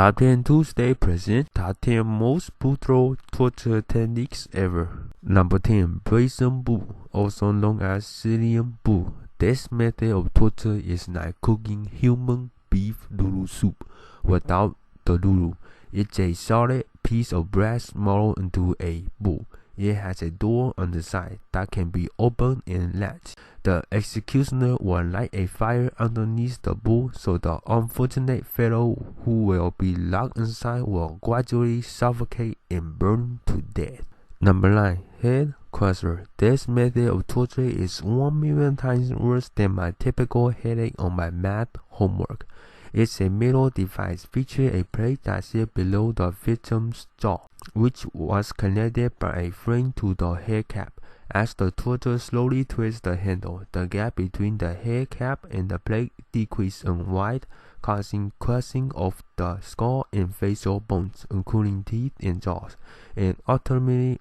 Top 10 Tuesday present Top 10 most brutal torture techniques ever. Number 10. Brazen bull, also known as Syrian bull. This method of torture is like cooking human beef noodle soup without the noodle. It's a solid piece of breast molded into a bull. It has a door on the side that can be opened and latched. The executioner will light a fire underneath the bull, so the unfortunate fellow who will be locked inside will gradually suffocate and burn to death. Number 9. Head crusher. This method of torture is 1,000,000 times worse than my typical headache on my math homework. It's a metal device featuring a plate that sits below the victim's jaw, which was connected by a frame to the head cap. As the torture slowly twists the handle, the gap between the head cap and the plate decreases and wide, causing crushing of the skull and facial bones, including teeth and jaws, and ultimately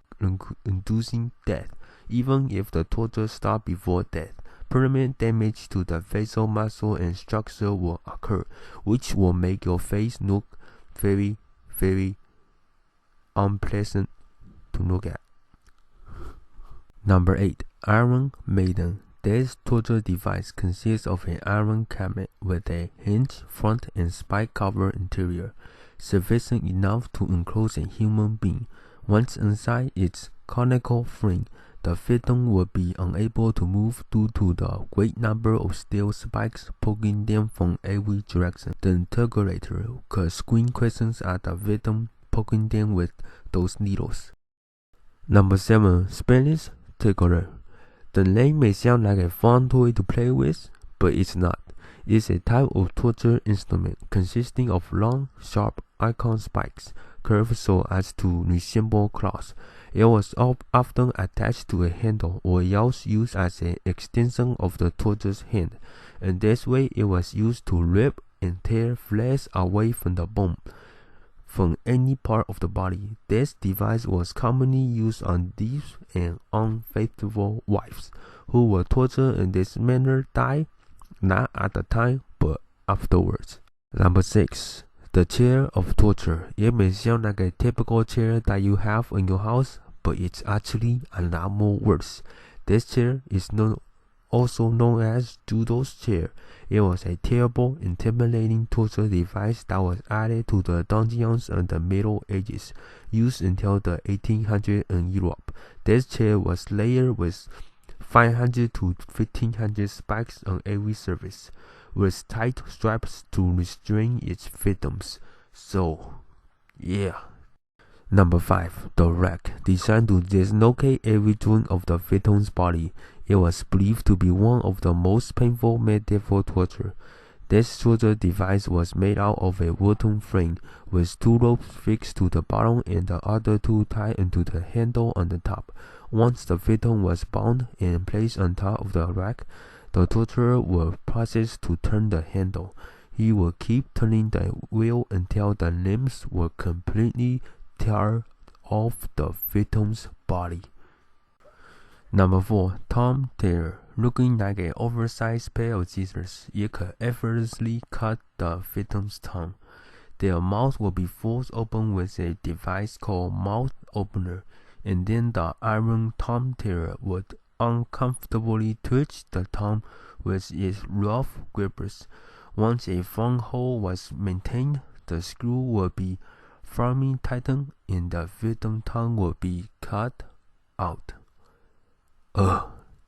inducing death. Even if the torture stops before death, permanent damage to the facial muscle and structure will occur, which will make your face look very, very unpleasant to look at. Number 8. Iron Maiden. This torture device consists of an iron cabinet with a hinged front and spike-covered interior, sufficient enough to enclose a human being. Once inside its conical frame, the victim will be unable to move due to the great number of steel spikes poking them from every direction. The interrogator could scream questions at the victim, poking them with those needles. Number 7. Spanish Tickler. The name may sound like a fun toy to play with, but it's not. It's a type of torture instrument consisting of long, sharp icon spikes, curved so as to resemble claws. It was often attached to a handle or else used as an extension of the torturer's hand. In this way, it was used to rip and tear flesh away from the bone from any part of the body. This device was commonly used on thieves and unfaithful wives, who were tortured in this manner died not at the time but afterwards. Number 6. The chair of torture. It may sound like a typical chair that you have in your house, but it's actually a lot more worse. This chair is also known as Judas Chair. It was a terrible, intimidating torture device that was added to the dungeons in the Middle Ages, used until the 1800s in Europe. This chair was layered with 500 to 1,500 spikes on every surface, with tight straps to restrain its victims. So, yeah. Number 5. The rack. Designed to dislocate every joint of the victim's body, it was believed to be one of the most painful methods for torture. This torture device was made out of a wooden frame, with 2 ropes fixed to the bottom and the other 2 tied into the handle on the top. Once the victim was bound and placed on top of the rack, the torturer will proceed to turn the handle. He will keep turning the wheel until the limbs were completely tear off the victim's body. Number 4. Thumb tear. Looking like an oversized pair of scissors, it could effortlessly cut the victim's tongue. Their mouth will be forced open with a device called mouth opener, and then the iron thumb tear would uncomfortably twitch the tongue with its rough grippers. Once a firm hold was maintained, the screw would be firmly tightened and the victim's tongue would be cut out.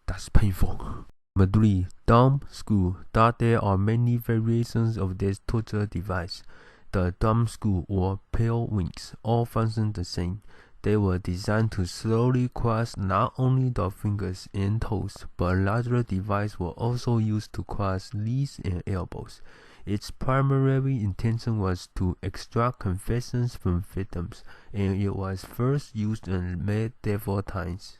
That's painful. Number 3. Thumb screw. Though there are many variations of this torture device, the thumb screw or pale wings all function the same. They were designed to slowly crush not only the fingers and toes, but a larger device was also used to crush knees and elbows. Its primary intention was to extract confessions from victims, and it was first used in medieval times.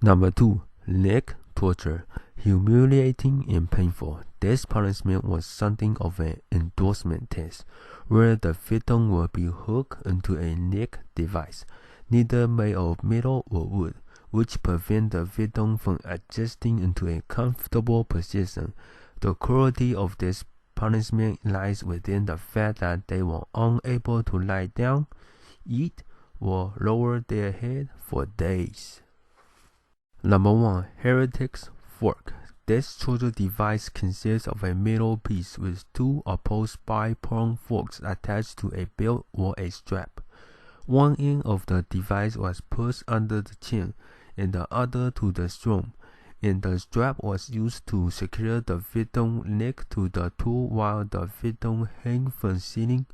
Number 2. Neck torture. Humiliating and painful. This punishment was something of an endorsement test, where the victim would be hooked into a neck device, neither made of metal or wood, which prevent the victim from adjusting into a comfortable position. The cruelty of this punishment lies within the fact that they were unable to lie down, eat, or lower their head for days. Number 1. Heretic's Fork. This torture device consists of a metal piece with two opposed bi-pronged forks attached to a belt or a strap. One end of the device was pushed under the chin and the other to the sternum, and the strap was used to secure the victim's neck to the tool while the victim hung from the ceiling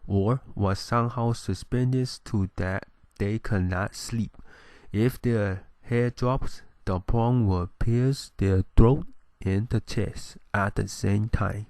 or was somehow suspended so that they could not sleep. If their head drops, the prong will pierce their throat and the chest at the same time.